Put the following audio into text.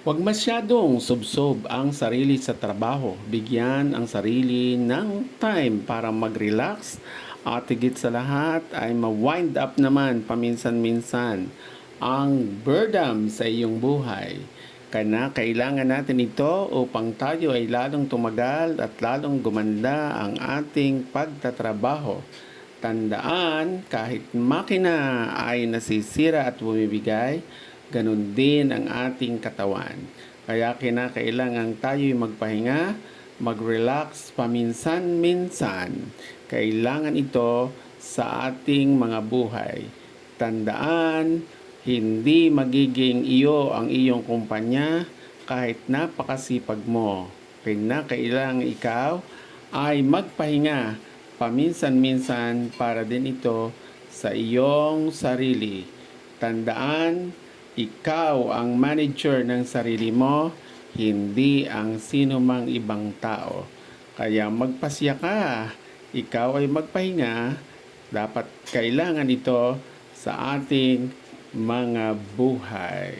Huwag masyadong subsob ang sarili sa trabaho. Bigyan ang sarili ng time para mag-relax at higit sa lahat ay ma-wind up naman paminsan-minsan ang boredom sa iyong buhay. Kaya kailangan natin ito upang tayo ay lalong tumagal at lalong gumanda ang ating pagtatrabaho. Tandaan, kahit makina ay nasisira at bumibigay, ganun din ang ating katawan. Kaya kinakailangan tayo'y magpahinga, mag-relax paminsan-minsan. Kailangan ito sa ating mga buhay. Tandaan, hindi magiging iyo ang iyong kumpanya kahit napakasipag mo. Kailangan ikaw ay magpahinga paminsan-minsan para din ito sa iyong sarili. Tandaan, ikaw ang manager ng sarili mo, hindi ang sino mang ibang tao. Kaya magpasya ka, ikaw ay magpahinga, dapat kailangan ito sa ating mga buhay.